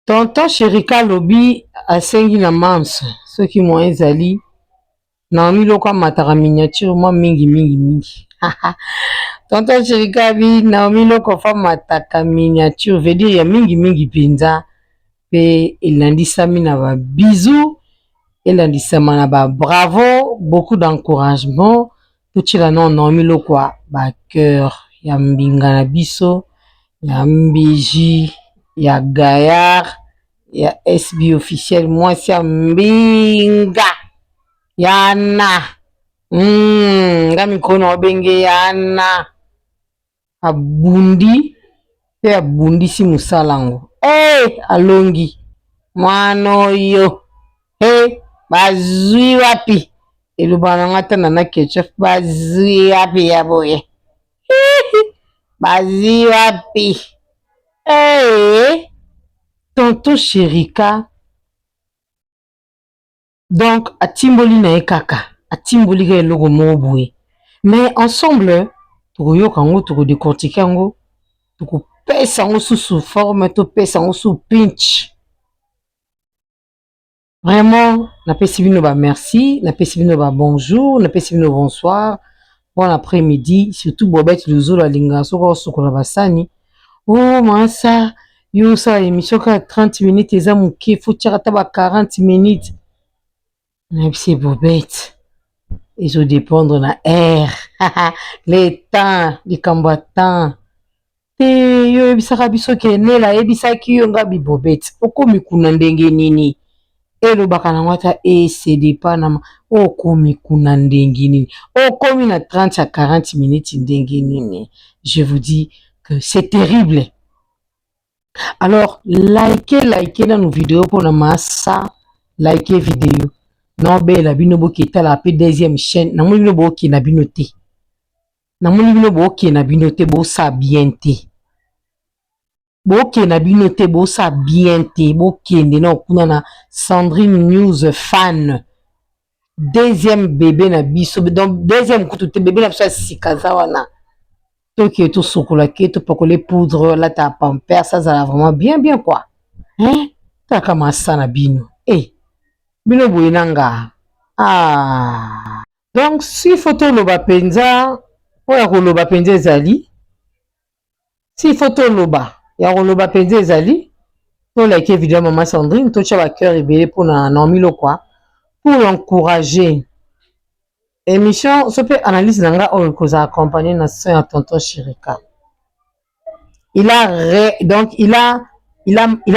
Tonton Sherika lobi asengi na mams soki moyen ezali Naomi Loko amataka miniature mwa mingi. Tonton Sherika bi Naomi Loko fa mataka miniature veut dire ya mingi penza pe elandisami na ba bisous elandisama na ba bravo, beaucoup d'encouragement tochila non Naomi Loko ba cœur ya mbinga na biso ya mbiji ya Gaillard ya SB officiel mwasi ya mbinga yana nga mikono obenge yana abundi pe abundisi musalango alongi mwana oyo bazwi wapi eloba na ngata na ketchup bazwi wapi ya boye bazwi wapi Tonton Sherika donc atimboli na ekaka atimboli ka eloko moko boye mais ensemble tokoyoka yango tokodécortiquer yango tokopesa yango susu forme topesa yango su pinch vraiment napesi bino ba merci napesi bino ba bonjour napesi bino bonsoir bon après-midi surtout bobeti luzolo alinga soko osokola basani masa yo osala émission ka 30 minutes eza moke fo tiaka ta ba 40 minutes nayebisi bobete ezodépendre na air le temps likambo ya temps te yo oyebisaka biso ke nela ayebisaki yo nga bibobete okomi kuna ndenge nini elobaka nango ata esede panama okomi kuna ndenge nini okomi na 30 à 40 minutes ndenge nini. Je vous dis que c'est terrible. Alors likez dans nos vidéos pour na massa likez vidéo non bela bino bokita la pe deuxième chaîne na moni bino boki na bino te na moni bino boki na bino te bo sa bien te boki na bino te bo sa bien te bokende na kuna na Sandrine News fan deuxième bébé na biso donc deuxième kutu te bébé na biso sikaza wana toki to sokola ke to pokole poudre la ta pamper ça ça vraiment bien quoi taka masa na bino bino boye nanga donc si photo loba penza oya koloba penza ezali si photo loba ya koloba penza ezali to like vidéo maman Sandrine to tia ba cœur ebele pour na Naomi Loko pour l'encourager émission so pe analyse nanga oyo koza accompagner na son ya tonton Sherika il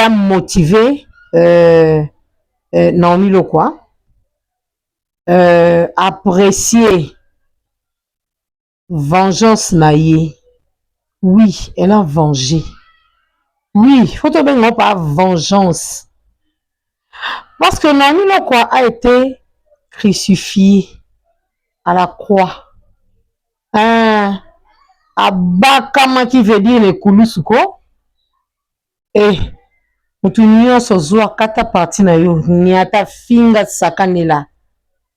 a motivé Naomi Loko apprécier vengeance naïe. Oui, elle a vengé. Oui, faut te bien pas vengeance. Parce que Naomi Loko a été crucifié à la croix. Abakama qui veut dire le kulusuko. Mutu nyonso zwa kata parti na yo nyata finga sakanela.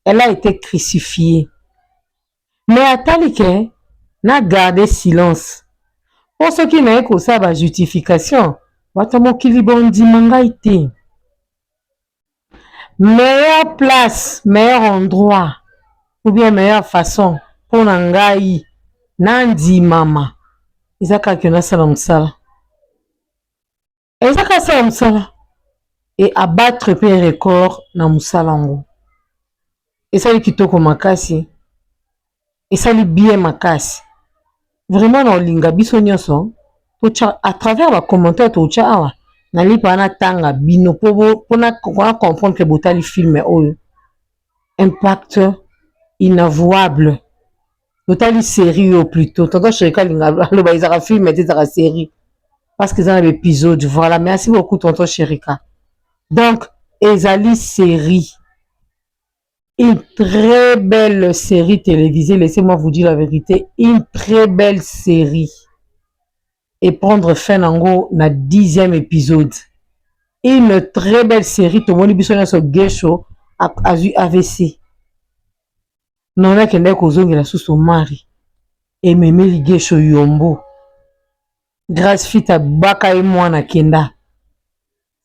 Elle a été crucifiée. Mais atalike na garder silence. Pour ceux qui n'ont pas sa justification, batomo kilibondi mangaite. Meilleure place, meilleur endroit, ou bien meilleure façon pour nangai nandi mama. Izaka kiona salam sala. Izaka salam sala. Et abattre pe record na musalango. Et ça li kitoko makasi. Et ça li bien makasi. Vraiment na olinga biso nyonso à travers les commentaires to cha awa na li pa na tanga bino pour na comprendre que botali film oyo impact inavouable botali série au plutôt tonton Sherika linga lo ba izaka film et izaka série parce que ça un épisode voilà merci beaucoup tonton Sherika donc ezali série une très belle série télévisée, laissez-moi vous dire la vérité, une très belle série. Et prendre fin en gros na 10e épisode. Une très belle série, tout le monde bisona so gesho AVC. Non là kende kozongi la sous mari. Et memeli gesho yombo. Grâce fit à baka et moi na kenda.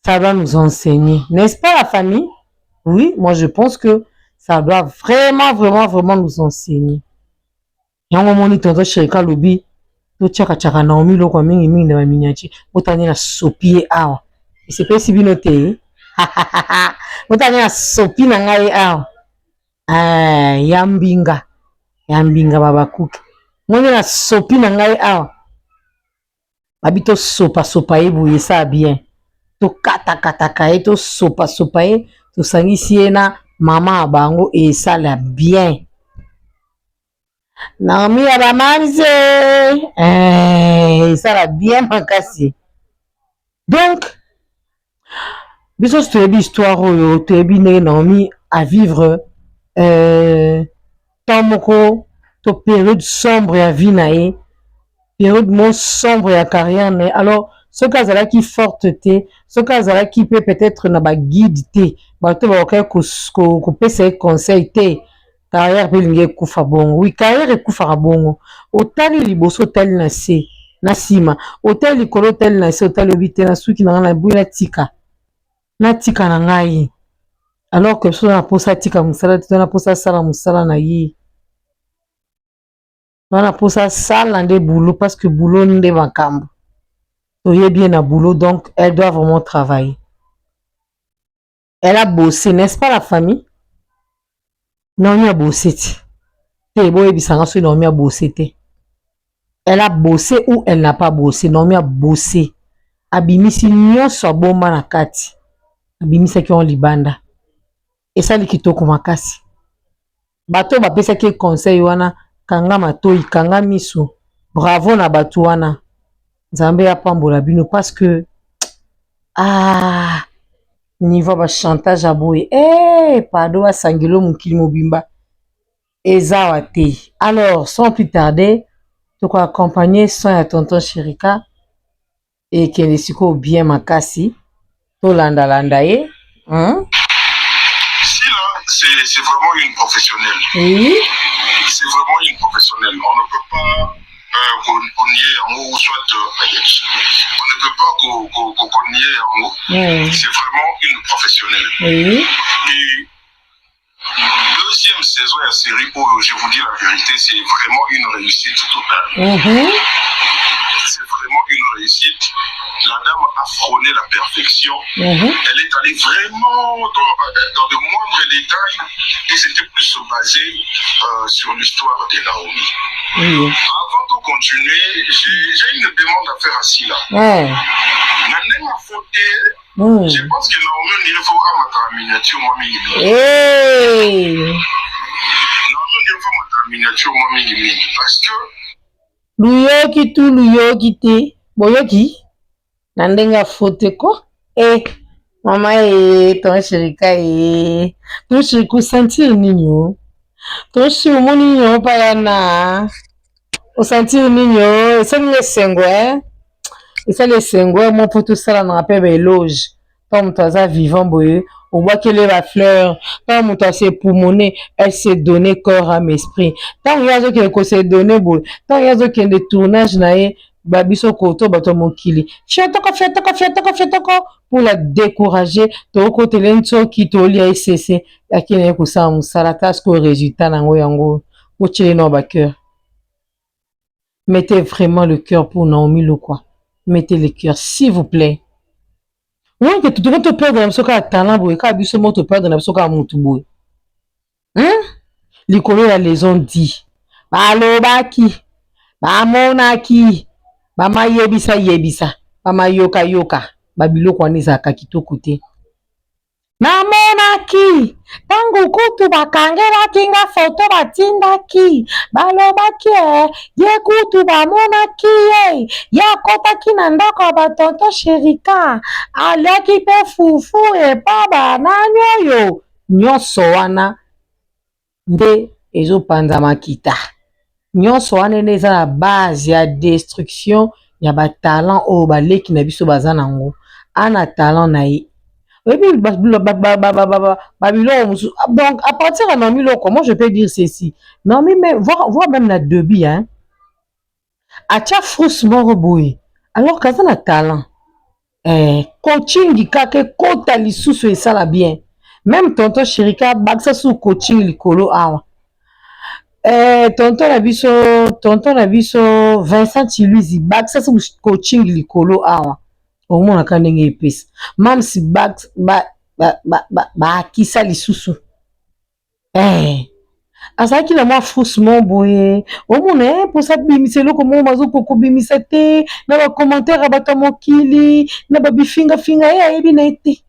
Ça doit nous enseigner. N'est-ce pas la famille? Oui, moi je pense que ça doit vraiment nous enseigner. Yango moni tonto Sherika lobi to chaka Naomi loko mingi na baminyachi botani na sopi awa. Esepesi bino te. Botani na sopi na ngai awa. Yambinga baba kuki. Moni na sopi na ngai awa. Babi to sopa ye ça bien. To kata ye to sopa ye to sangisi ye na mama bango et ça la bien. Naomi ya bamanze ça la bien makasi. Donc biso toyebi histoire oyo toyebi ndenge Naomi à vivre temps moko to période sombre ya vie na ye, période mo sombre ya carrière na ye. Alors soki azalaki forte te, soki azalaki pe peut-être na baguide te, bato bakokaki kopesa ye conseil te, carrière pe elingi ekufa bongo. Oui, carrière ekufaka bongo. Otali liboso otali na se na nsima, otali likolo otali na se, otali obi te na suki na ngai na boyi natika na ngai. Alors que so na posa tika musala te, na posa sala musala na ye. Wana posa sala nde boulot parce que boulot nde makambo. Oye bien à boulot, donc elle doit vraiment travailler. Elle a bossé, n'est-ce pas la famille? Naomi a bossé. Naomi a bossé. Elle a bossé ou elle n'a pas bossé. Naomi a bossé. Abimisi nyonso bomba na kati. Abimisa ki on libanda. Et ça li kitoko makasi. Bato ba pesa ki conseil wana kanga matoi, kanga misu. Bravo na bato wana. Nzambe ya pambola bino parce que niveau ba chantage aboye. Pardon à sangilo mukili mobimba. Ezawa te. Alors, sans plus tarder, tu peux accompagner son à tonton Sherika et qu'elle est siko bien makasi. To landa ye. Si là, c'est vraiment une professionnelle. Oui. C'est vraiment une professionnelle. On ne peut pas nier en haut, soit on ne peut pas nier en haut. C'est vraiment une professionnelle. Oui. Et deuxième saison de la série, je vous dis la vérité, c'est vraiment une réussite totale. C'est vraiment une réussite. La dame a frôlé la perfection. Elle est allée vraiment dans de moindres détails et c'était plus basé sur l'histoire de Naomi. Avant de continuer, j'ai une demande à faire à Sila. Je pense que Naomi il faut ma miniature moi mingi. Parce que Luyoki te. Boyoki. Nandenga fote ko. Mama ton Sherika ton Sherika sentir nini ton Sherika moni yo pa yana o sentir nini yo ça le sengo et ça le sengo mon pour tout ça on rappelle éloge comme toi ça vivant boye on voit qu'elle est la fleur quand mon toi c'est pulmoner elle s'est donné corps âme esprit tant il y a ce que s'est donné boye tant il y a ce que des tournages naé babiso koto bato mokili fiatoko pour la décourager to kote lenso ki to lia ss akine ko sa musala tasko résultat nango yango mochile no ba cœur. Mettez vraiment le cœur pour Naomi Lokwa. Mettez le cœur s'il vous plaît. Oui que tu devrais te perdre dans soka talent boy ka biso mo te perdre dans soka mutu boy. Likolo ya les ont dit balobaki bamonaki bama yebisa bama yoka babiloko wana ezalaka kitoko te. Namonaki tango kutu bakangelaki nga foto batindaki balobaki ye kutu bamonaki ye akotaki na ndako ya batonto Sherika aliaki mpe fufu epa banani oyo nyonso wana nde ezopanzama kita. Nyonso wana nde eza na base ya destruction ya batalant oyo baleki na biso baza nango ana talent na ye. Donc à partir de Naomi Lokwa, moi je peux dire ceci. Naomi, mais voir même la début, hein. Atia frousse mort boy. Alors qu'elle a un talent. coaching kaka kota lisusu esala bien. Même tonton Chérika baksa sous coaching likolo awa. Tonton na biso Vincent Chiluizi baksa sous coaching likolo awa. Au moins ka ndenge epesa. Même si akisa lisusu. Azaki na mwa faussement boye. Au moins pour ça bimisa loko mo mazo koko bimisa te na ba commentaire bato mokili na ba bifinga finga ebi na été.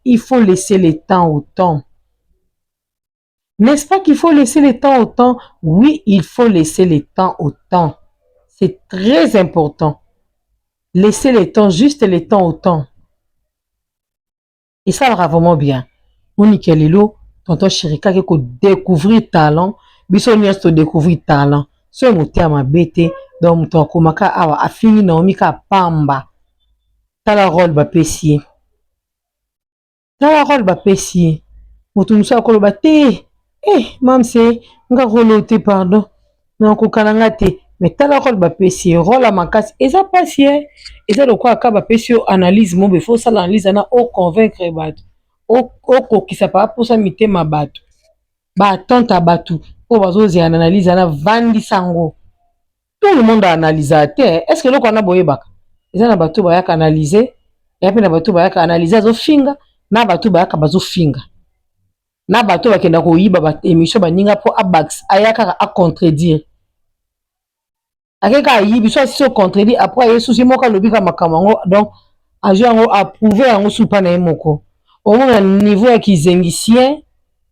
Il faut laisser le temps au temps. N'est-ce pas qu'il faut laisser le temps au temps? Oui, il faut laisser le temps au temps. C'est très important. Laisser le temps, juste le temps au temps. Et ça va vraiment bien. Monique Lelo, tonton Chérika qui découvrir talent, biso nyes découvrir talent. Ce moté ma bête, donc ton komaka awa afini Naomi ka pamba. Tala rôle ba pesier. Tala rôle ba pesier. Moto musa ko ba te. Mam c'est nga rolote pardon. Na ko kananga te. Mais tala rôle ba pesier, rôle a makasi. Et ça passier. Et ça de quoi ka ba pesier analyse mo be faut ça l'analyse na o convaincre ba. Oko qui ça pas pour ça mité ma bato. Ba tante batu. O bazozi analyse na vandi sango. Tout le monde a analysé. Est-ce que l'on a boye baka? Ils ont bato ba yaka analyser. Et puis na bato ba yaka analyser zo finga. Na bato ba yaka bazo finga. Na bato ba kenda ko yiba ba émission ba ninga po abax ayaka a contredire. Akeka yibi so si contredire après yesu si moka lobika makamango donc ajo yango approuver yango supa na moko. Au moins niveau ya kizengisien,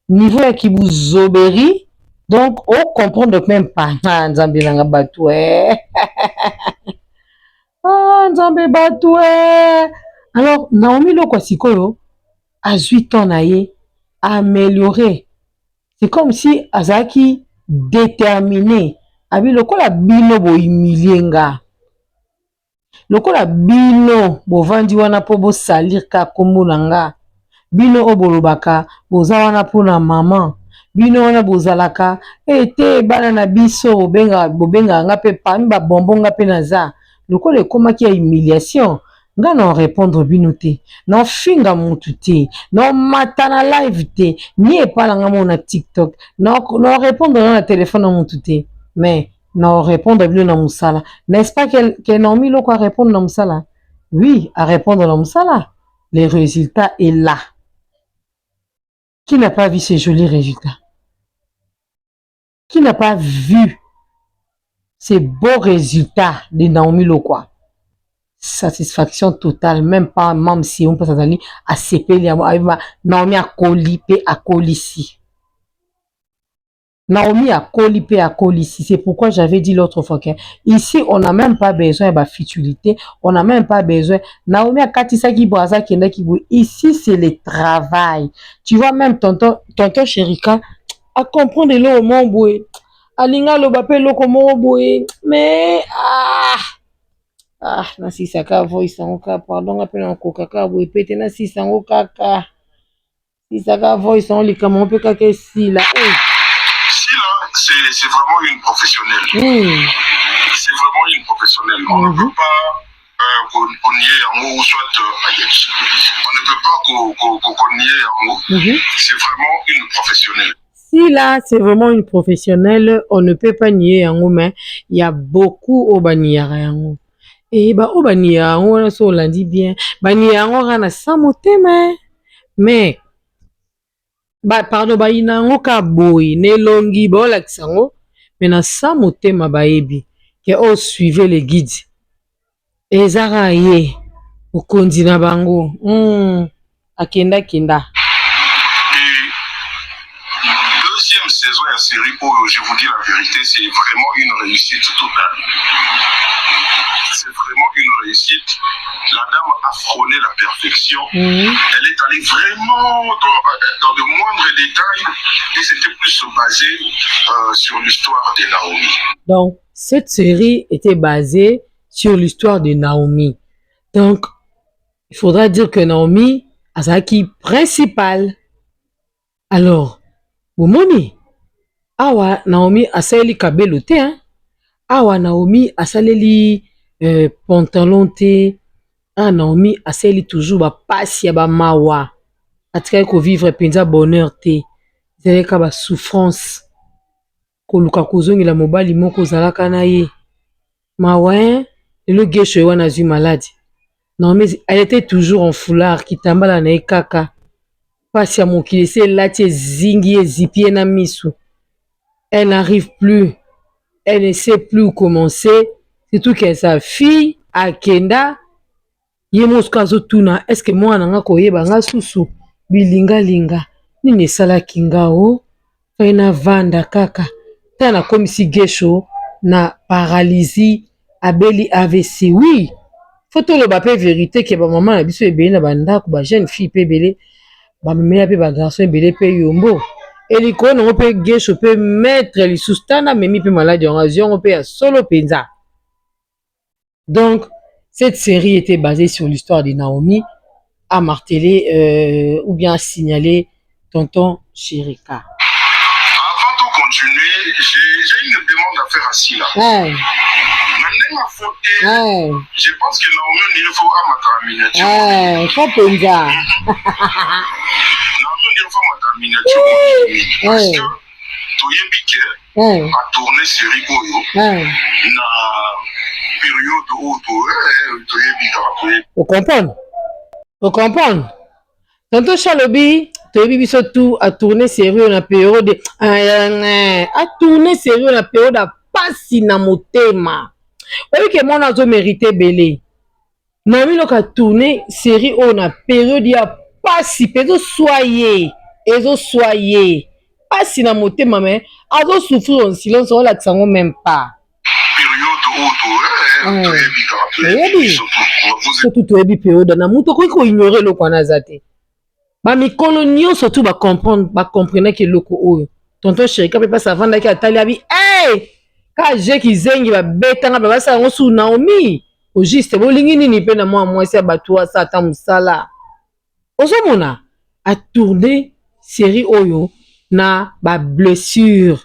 niveau ya kibuzoberi, donc on comprend même pas. Nzambe nanga bato nzambe bato alors Naomi loko sikoyo à 8 ans naie améliorer. C'est comme si azaki déterminé. Abi lokola bino bo humilienga. Lokola bino bo vandi wana po bo salir ka kombo nanga. Bino obolobaka boza wana pona maman. Bino wana bozalaka te bana na biso bobenga nga pe parmi ba bonbon nga pe naza. Lokola ekomaki ya humiliation. Nga non répondre bino te. Non finga mutu te. Non matana live te. Ni epala nga mo na TikTok. Non répondre na téléphone na mutu te. Mais non répondre bino na musala. N'est-ce pas que Naomi loko a répondre na musala? Oui, à répondre na musala. Les résultats est là. Qui n'a pas vu ces jolis résultats? Qui n'a pas vu ces beaux résultats de Naomi Lokwa? Satisfaction totale, même pas, même si on peut s'attendre à s'épeler, Naomi a colipé à colici. Naomi a colipé à colici. C'est pourquoi j'avais dit l'autre fois que ici, on n'a même pas besoin de futilité, on n'a même pas besoin. Naomi a katisa ki boaza kenda ki bou. Ici, c'est le travail. Tu vois, même tonton Chérika a comprendre le mot boué. Alinga lo bape lo komo boué. Mais, na sisaka voice sango ka pardon apena nkoka ka boye pete na sisango kaka sisaka voice sango likama mpe kaka esila c'est vraiment une professionnelle. C'est vraiment une professionnelle. On ne peut pas nier en haut ou soit on ne peut pas nier en haut. C'est vraiment une professionnelle. Si là, c'est vraiment une professionnelle, on ne peut pas nier en haut, mais il y a beaucoup au baniara en haut. Et bah au baniya on a so landi bien baniya on a sa motema mais bah pardon bah ina ngo ka boy ne longi ba la kisango mais na sa motema ba ebi que on suivait les guides et zara ye okondi na bango akenda kenda. Deuxième saison de la série où je vous dis la vérité, c'est vraiment une réussite totale. C'est vraiment une réussite. La dame a frôlé la perfection. Elle est allée vraiment dans de moindres détails et c'était plus basé sur l'histoire de Naomi. Donc, cette série était basée sur l'histoire de Naomi. Donc, il faudra dire que Naomi a sa qui principale. Alors, Moni, awa Naomi a saleli kabelo te, awa Naomi a saleli pantalon te, Ah, Naomi aseli toujours ba pasi ya ba mawa. Atikali ko vivre penza bonheur te. Zaleka ba souffrance. Koluka kozongela mobali moko zalaka na ye. Mawa, le gesho wana zui malade. Naomi, elle était toujours en foulard, kitambala na ye kaka. Pasi ya mokili se lati ezingi ezipie na misu. Elle n'arrive plus. Elle ne sait plus où commencer. Surtout que sa fille, Akenda, Yemosko azotuna, est-ce que moi nanga koyeba nga susu bilinga linga nini esalaki nga o fai na vanda kaka ta na komisi gesho na paralysie abeli AVC. Oui, faut toloba pe vérité ke ba mama na biso ebele na bandako ba jeune fille pe ebele ba memela pe ba garçon ebele pe yombo elikolo nango pe gesho pe maître lisusu tana memi pe maladi yango aziongo pe ya solo penza. Donc cette série était basée sur l'histoire de Naomi, à marteler ou bien à signaler tonton Chirika. Avant de continuer, j'ai une demande à faire à Sila. Hey. Hey. Je pense que Naomi, il faut à ma miniature. Hey, pas penza. Naomi, il faut ma miniature. Parce que tu y piqué à tourner série Goyo. Na période où tu y piqué. Vous comprenez? Vous comprenez? Tonton Chalobi, tu biso tout à tourner sérieux na période à tourner sérieux na période à passer na motema. Oui que mon azo mérité belé. Nami loka tourner série on a période ya passer peso soyez passer na motema mais azo souffrir en silence on la tsango même pas. Période où surtout tu ebi période na muto ko ignorer lo kwana zate. Ba mikolo nyonso tu ba comprendre que loko oyo tonton Chirika pe pas savanda ki atali abi ka je ki zengi ba betanga ba basa ngo su Naomi au juste bolingi nini pe na moi si abatu asa ta musala ozomona a tourner série oyo na ba blessure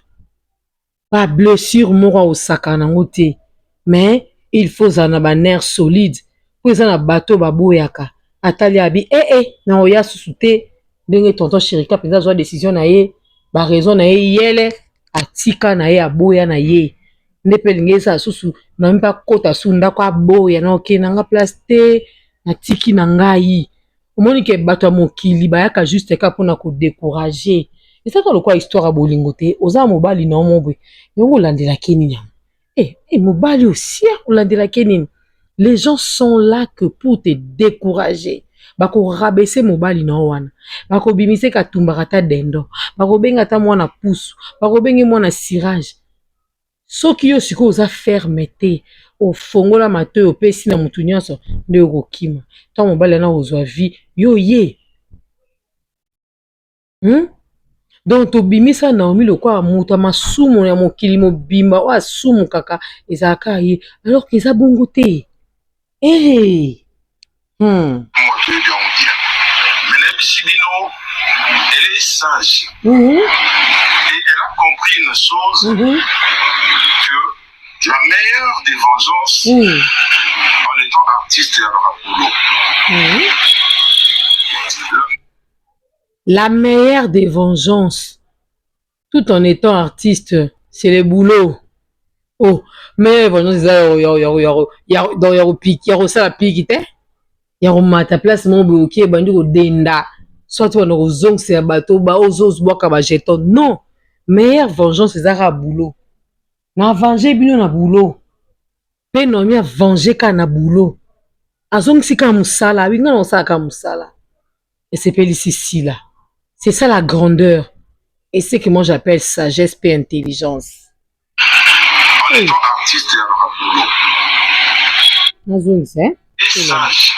moko osaka nango te mais il faut zana ba nerf solide po eza na bato baboyaka atali abi na oya susu te ndenge tonton Chirika penza zwa décision na ye ba raison na ye yele atika na ye aboya na ye nde pe lingi eza susu na mpa kota su ndako aboya na oke nanga place te na tiki na ngai omoni ke bato ya mokili bayaka juste ka mpona kodécourager ezaka lokwa histoire ya bolingo te oza mobali na omobwe yango olandelaki nini mobali osia olandelaki nini. Les gens sont là que pour te décourager. Bako rabaisser mobali na wana. Bako bimise katumbaka ta dendo. Bako benga ta mwana pusu. Bako bengi mwana cirage. Soki yo siko oza fermeté. Ofongola matoyo opesi na mutu nyonso nde okokima. Ta mobali na ozwa vie yo ye. Donc tobimisa Naomi lokwa muta masumu ya mokili mobimba wa sumu kaka ezaka ye alors que eza bongo te. Moi, je vais bien dire. Mais Bisidino, elle est sage. Et elle a compris une chose que la meilleure des vengeances en étant artiste et à leur boulot. La meilleure des vengeances, tout en étant artiste, c'est le boulot. Oh, mais vengeance, yaro pique, yaro ça la pique, yaro mata place mon bloqué, bandi ko denda. Soit tu vas nous zong c'est un bateau, ba ozos boka ba jeton. Non, meilleure vengeance, c'est à boulot. Na venger bino na boulot. Pe no mi a venger ka na boulot. Azong si ka musala, oui non ça ka musala. Et c'est ici là. C'est ça la grandeur. Et c'est que moi j'appelle sagesse et intelligence. En étant artiste et à leur boulot. Et sage.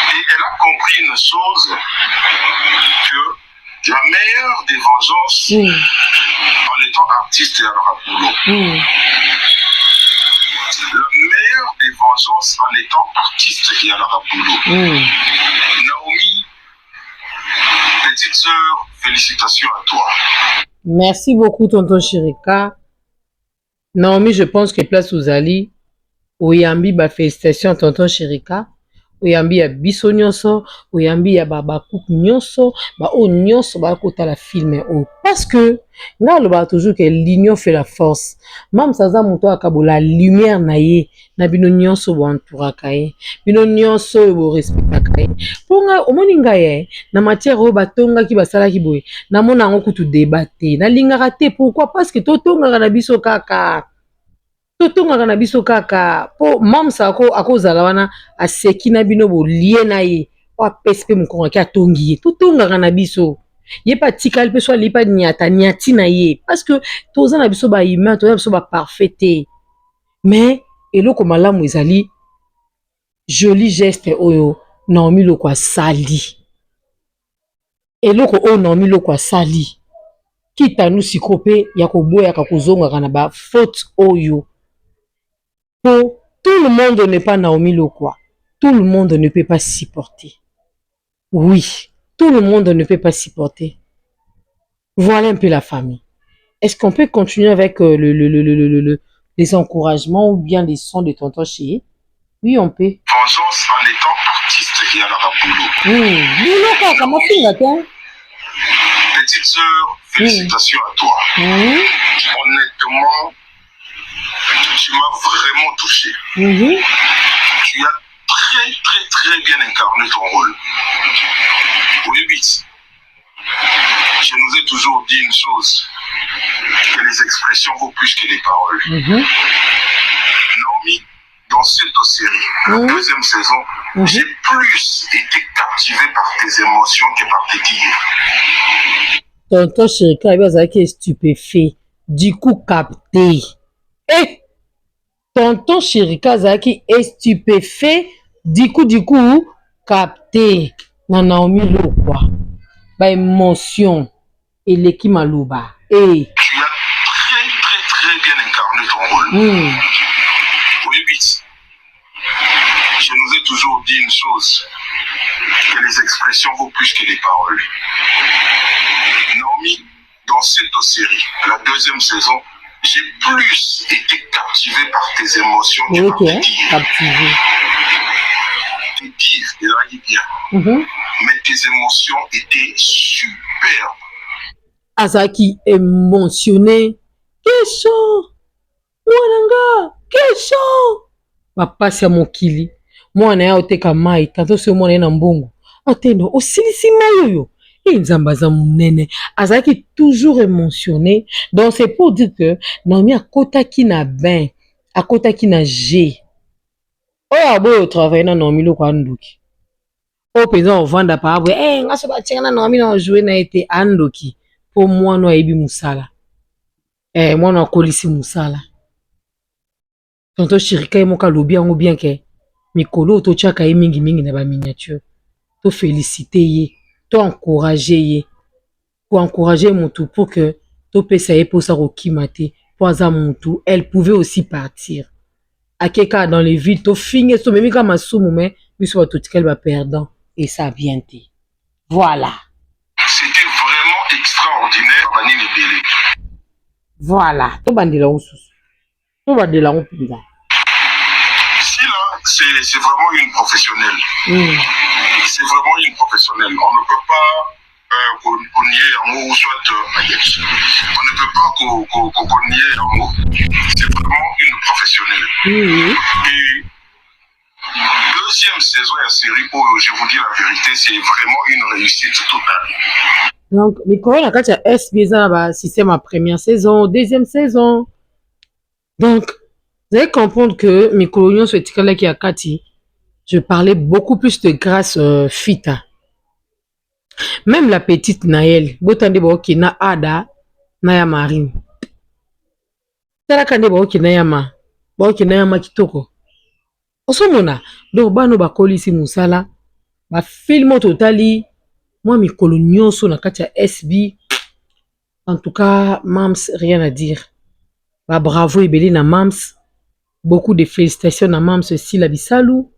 Et elle a compris une chose que la meilleure des vengeances en étant artiste et à leur boulot. La meilleure des vengeances en étant artiste et à leur boulot. Naomi, petite sœur, félicitations à toi. Merci beaucoup, tonton Chirika. Naomi, je pense que place aux Ali, Oyambi, félicitations, tonton Chirika. oyambi ya biso nyonso, oyambi ya bakuku nyonso, o nyonso bakotala film o. Parce que nga loba toujours que l'union fait la force. Mam saza moto akabola lumière na ye na bino nyonso bo entouraka ye. Bino nyonso bo respectaka ye. Ponga omoni ngai na matière o batonga ki basala ki boye. Na mona ngo kutu débatté. Na lingaka te pourquoi? Parce que totonga na biso kaka. Totongaka na biso kaka po mamsa akozala wana aseki na bino bolie na ye po apesi mpe mokongo ake atongi ye totongaka na biso ye mpe atikali mpe so ali mpe niati na ye parce que toza na biso bahumain toza na biso baparfait te mais eloko malamu ezali joli geste oyo Naomi Loko asali eloko oyo Naomi Loko asali kitanu siko mpe ya koboyaka kozongaka na bafaute oyo. Tout le monde n'est pas Naomi Loko. Tout le monde ne peut pas supporter. Oui, tout le monde ne peut pas supporter. Voilà un peu la famille. Est-ce qu'on peut continuer avec les encouragements ou bien les sons de tonton Chéri? Oui, on peut. Vengeance en étant artiste et à la boulot. Petite sœur, félicitations à toi. Honnêtement, tu m'as vraiment touché. Tu as très bien incarné ton rôle. Oui, vite. Je nous ai toujours dit une chose, que les expressions vaut plus que les paroles. Naomi, dans cette série, la deuxième saison, j'ai plus été captivé par tes émotions que par tes dires. Tonton Chérika, il va être stupéfait. Du coup, capté. Eh! Tonton Chérika Zaki est stupéfait. Du coup, capté. Na Naomi Loko. Ba émotion. Et l'équipe Malouba. Eh! Tu as très bien incarné ton rôle. Oui, vite. Je nous ai toujours dit une chose, que les expressions vaut plus que les paroles. Naomi, dans cette série, la deuxième saison, j'ai plus été captivé par tes émotions que par tes dires. Captivé. Tes dires, il a dit bien. Mais tes émotions étaient superbes. Azaki émotionné. Kesho! Mwananga! Kesho! Papa sia mokili. Mwana ya oteka mai. Tanto se mwana na mbongo. Atendo, osilisi mai yoyo. Et Nzambaza munene. Azaki toujours émotionné. Donc c'est pour dire que Naomi a kotaki na bain. A kotaki na G. Oh abo travailler na Naomi Loko andoki. Oh pesa ovanda pa abwe. Ngaso ba tshena Naomi na jouer na été andoki. Po mwana ayebi musala. Mwana akolisi musala. Tonton Chérika moka lobi yango bien ke mikolo to tchaka ye mingi na ba miniature. To féliciter ye. To encourager ye. Pour encourager Moutou pour que to pesa ye pour sa rokimate. Pour aza Moutou, elle pouvait aussi partir. Akeka dans les villes, to finge so même comme masumu mais biso tout qu'elle va perdant et ça a bien été. Voilà. C'était vraiment extraordinaire, Manine Délé. Voilà. To bandela osusu. To bandela opinga. Si là, c'est vraiment une professionnelle. C'est vraiment une professionnelle. On ne peut pas nier un mot ou soit on ne peut pas nier un mot. C'est vraiment une professionnelle. Et deuxième saison de la série, je vous dis la vérité, c'est vraiment une réussite totale. Donc, Mikolo na kati ya SBS na système à première saison, deuxième saison. Donc, vous allez comprendre que Mikolo nyon so etikala ki akati, je parlais beaucoup plus de grâce Fita. Même la petite Naël, botande ba okina Ada na ya Marine. Tala kande ba okina yama, ba okina yama kitoko. Osomona, donc bano ba kolisi musala, ba film totali, moi Mikolo nyonso na kati ya SB. En tout cas, Mams, rien à dire. Ba bravo ebeli na Mams. Beaucoup de félicitations à Mams Sila Bisalou.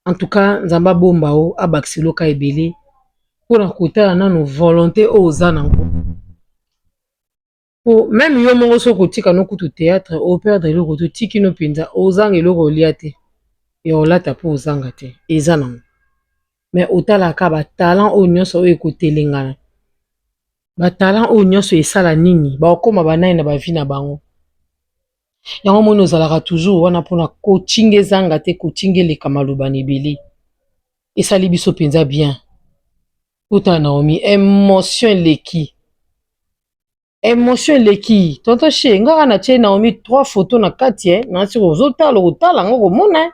En tout cas, Nzamba Bombao, Abaxilo ka ebele. Pour en kota na nos volontés aux anango. Pour même yo mongo so kotika no kutu théâtre, au perdre le koto tiki no pinza, aux ang elo reliate. et olata po ozanga te eza nango mais otalaka batalant oyo nyonso oyo ekotelengana batalant oyo nyonso esala nini baokoma banai na bavi na bango yango moni ozalaka toujours wana mpona kotinga ezanga te kotinga eleka maloba na ebele esali biso mpenza bien otala Naomi émotion eleki tonton che ngaka na tie Naomi 3 photos na kati nasi otala ngo komona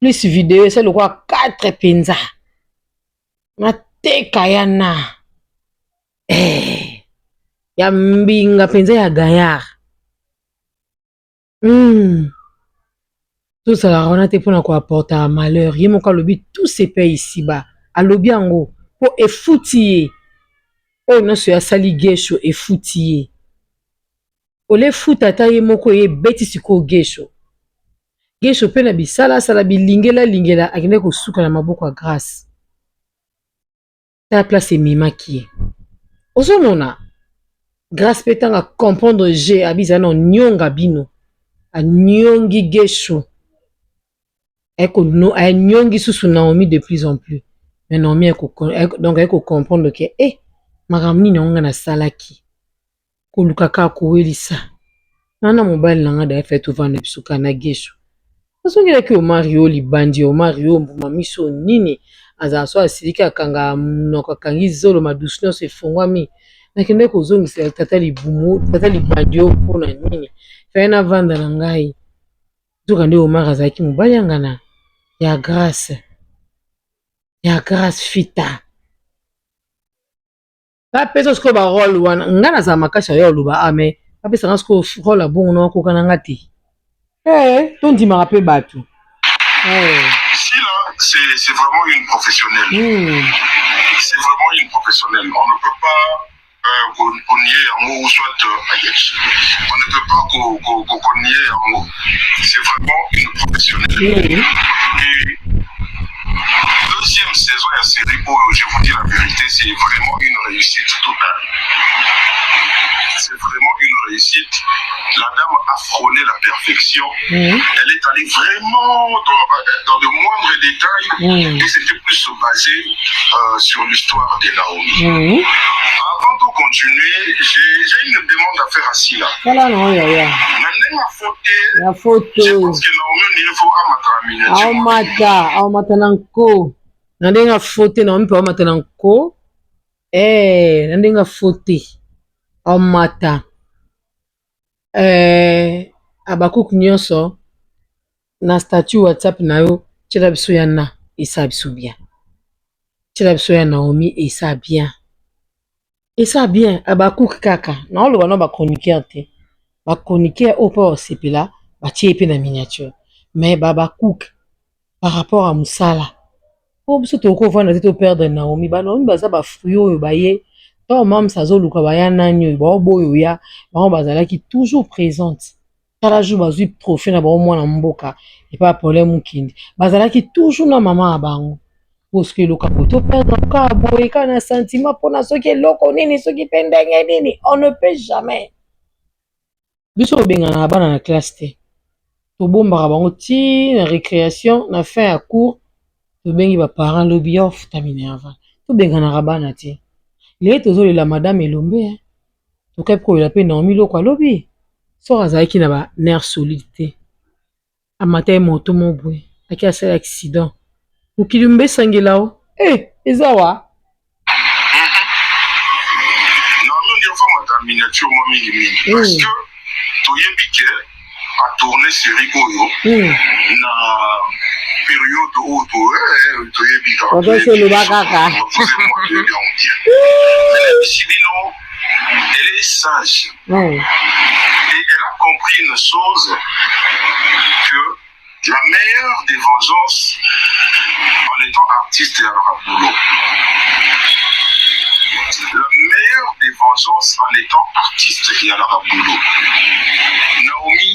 plus video esali lokwa 4 mpenza mateka yana ya mbinga mpenza ya gaillard tozalaka wana te mpona koaporta malheur ye moko alobi tout se paye ici-bas alobi yango mpo efuti ye oyo nyonso asali gesho efuti ye olefuta ata ye moko ye beti sikoyo gesho mpe na bisala asala bilingela akende kosuka na maboko ya grâce ta place ememaki ye ozomona grâce mpe ntango comprendre je abizala na onyonga bino anyongi gesho anyongi susu Naomi de plus en plus mais Naomi donc comprendre ke makambo nini yango nga nasalaki koluka kaka kowelisa nana mobali nanga daya fe tovanda bisuka na gesho azongelaki omario libandi omario mbuma miso nini azala so asiliki akanga monoko akangi zolo madusu nyonso efungwami nakende kozongisa tata libandi oyo mpona nini faye navanda na ngai zoka nde omar azalaki mobali yangana ya grâce fita bapesa sikoyo barole wana nga nazala makasi ayo aloba mais bapesanga sikoyo role abongo na wakoka na nga te tondimaka mpe bato Ici, là, c'est vraiment une professionnelle. C'est vraiment une professionnelle. On ne peut pas nier un mot ou soit on ne peut pas nier un mot. C'est vraiment une professionnelle. Et deuxième saison de la série, je vous dis la vérité, c'est vraiment une réussite totale. C'est vraiment une réussite. La dame a frôlé la perfection. Elle est allée vraiment dans de moindres détails et c'était plus basé sur l'histoire de Naomi. Avant de continuer, j'ai une demande à faire à Sila. Voilà, non, Maintenant, la photo. Je pense que Naomi, il faut amata nanko. Nandenga faute Naomi pa amata nanko. Nandenga faute. Amata. Abakuk nyonso na statut WhatsApp na yo tshela biso ya na esa biso bien. Tshela biso ya Naomi esa bien. Abakuk kaka na oloba na ba chroniqueur te. Ba chroniqueur au pa osepela ba tie pe na miniature. Mais Babakuk par rapport à musala. Po biso toko vana te to perdre Naomi. Ba Naomi baza ba fruit oyo baye. Tant mam sazoluka baya nani oyo ba boyo ya ba bazalaki toujours présente. Tala jour bazui trophée na ba mwana mboka et pas problème mukindi. Bazalaki toujours na maman abango. Parce que le capoto perdre ka boye ka na sentiment pona soki eloko nini soki pendenge nini on ne peut jamais. Biso benga na bana na classe te. To bombaka bango ti na récréation na fin à cours to bengi ba parents lobby off tamine avant. To benga na bana te. Les tozo la madame Elombe to kai ko la pe Naomi loko lobby. So azalaki na ba nerf solide. Amata moto mobwe aki asala accident. Mukilumbe sangela ezawa. Naomi ndio fama ta miniature mo mingi parce que toyebike a tourné série oyo na période où toyebika elle est sage et elle a compris une chose que la meilleure des vengeances en étant artiste et à boulot. La meilleure des vengeances en étant artiste et à la boulot. Naomi,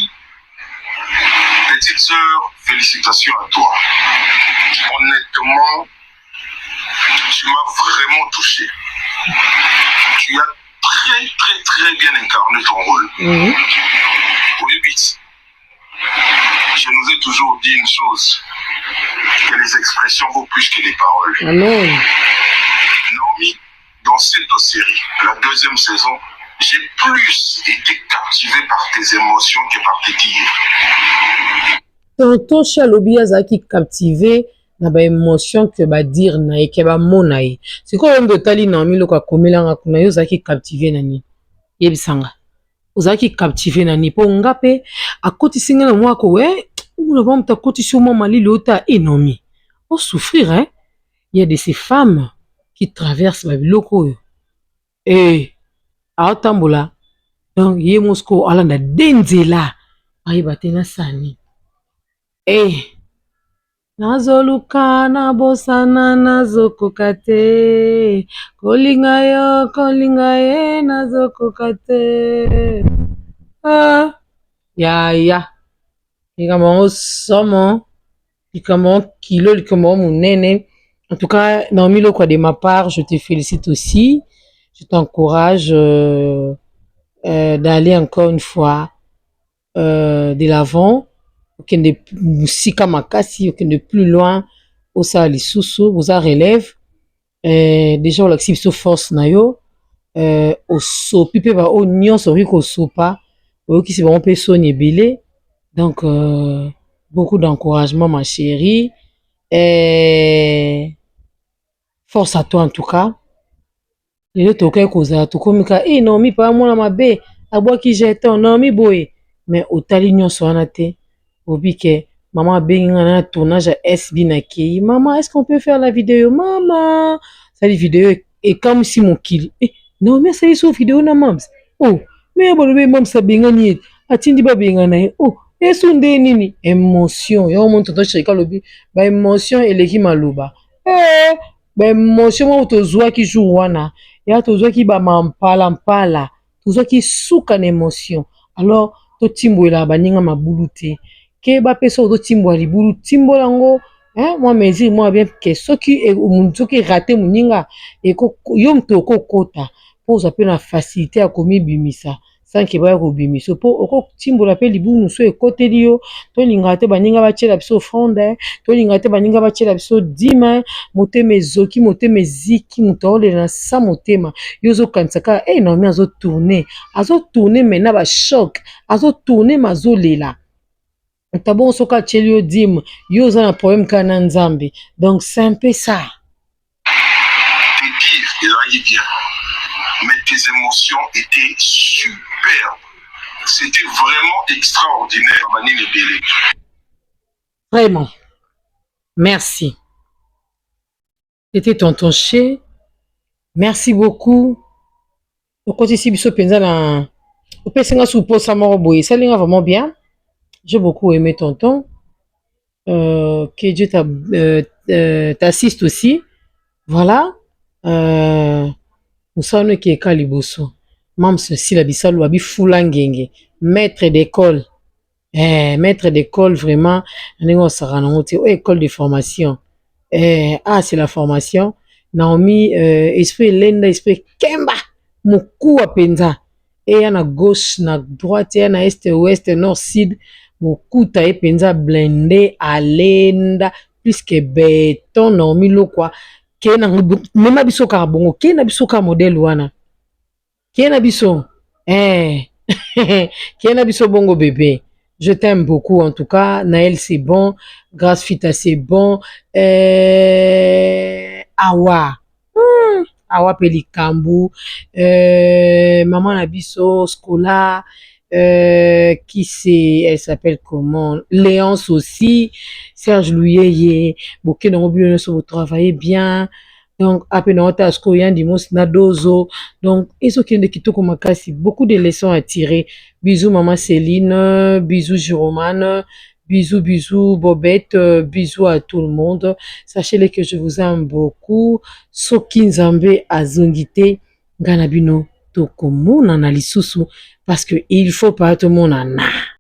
petite sœur, félicitations à toi. Honnêtement, tu m'as vraiment touché. Tu as très très très bien incarné ton rôle. Oui, vite. Je nous ai toujours dit une chose, que les expressions vaut plus que les paroles. Amen. Naomi, dans cette série, la deuxième saison, j'ai plus été captivé par tes émotions que par tes dires. Tonton Chalobi azaki captivé na ba émotion que ba dire na ye ke ba mona ye. C'est quoi on tali Naomi loko akomelanga kuna yo zaki captivé nani? Yebisanga. Ozaki captivé nani po ngape akoti singa na mwako we on va me koti sur moi mali lota Naomi. On souffrir hein. Il y a de ces femmes qui traversent ba biloko yo. Aotambola. Donc ye Mosco alanda denzela. Ayi batena sani. Nazoluka na bosana nazokoka te kolinga ye nazokoka te ya likambo somo likambo kilo likambo munene. En tout cas Naomi Lokwa, de ma part je te félicite aussi, je t'encourage d'aller encore une fois de l'avant. Okende musika makasi, okende plus loin, osa lisusu, osa relève. Déjà, on active so force na yo. Oso, pipe ba o nyonso ri ko sopa. Oki si ba on peut sonner belé. Donc, beaucoup d'encouragement, ma chérie. Force à toi en tout cas. Lelo tokai koza tokomika Naomi pa mwana mabe abwaki jeton Naomi boye mais otali nyonso wana te. Obike, maman benga na tournage à SB na kei. Maman, est-ce qu'on peut faire la vidéo? Maman, ça la vidéo est comme si mon kill. Non, mais c'est une vidéo na mams. Oh, mais bon, mams ça benga ni. Atindi ba benga na. Oh, et son nini émotion. Yo mon tonton cheka lobi, ba émotion eleki maluba. Ba émotion mo tozwa ki jour wana. Ya tozwa ki ba mpala. Tozwa ki suka na émotion. Alors, to timbola baninga mabulu te. Ke ba peso do timbo libulu timbo lango moi mesure moi bien que soki soki raté muninga et ko yo mto ko kota pour ça peut la facilité à komi bimisa sans que ba ko bimiso pour ko timbo la pe libulu so e kote dio to linga te baninga ba chela biso fonde to linga te baninga ba chela biso dima motema ezoki motema eziki muto ole na sa motema yozo kansaka Naomi azo tourner maintenant ba choc azo tourner mazolela. T'abon soka chelio dim yo za un problème kana nzambe. Donc c'est un peu ça. Tes dires, il allait bien. Mais tes émotions étaient superbes. C'était vraiment extraordinaire, Manine Bélé. Vraiment. Merci. C'était tonton Ché. Merci beaucoup. Au côté si biso penza na au pesinga sous posa moro boye. Ça linga vraiment bien. J'ai beaucoup aimé tonton. Que Dieu t'assiste aussi. Voilà. Nous sommes qui est Kaliboso. Mam ceci la bisalo abi fulangenge. Maître d'école. Maître d'école vraiment. Négo saranongote. École de formation. C'est la formation. Naomi, esprit lenda, esprit kemba. Moku apenza. Et na gauche, na droite, et na est, ouest, nord, sud. Beaucoup taille penza blindé à lenda plus que béton Naomi Lokwa kena même biso ka bongo kena biso ka modèle wana kena biso kena biso bongo bébé. Je t'aime beaucoup en tout cas. Naël c'est bon, Grâce Fita c'est bon, Awa Awa Pelikambu, maman Nabiso Scola, qui c'est, elle s'appelle comment, Léance aussi, Serge Louyeye, Bouquet de Mobilio, vous travaillez bien, donc après notre asko yan dimos nadozo, donc ils ont qui kitoko makasi, beaucoup de leçons à tirer. Bisous maman Céline, bisous Jérôme, bisous Bobette, bisous à tout le monde. Sachez-le que je vous aime beaucoup. Soki Nzambe azongite ganabino tokomona na lisusu parce que il faut pas tout le monde en a.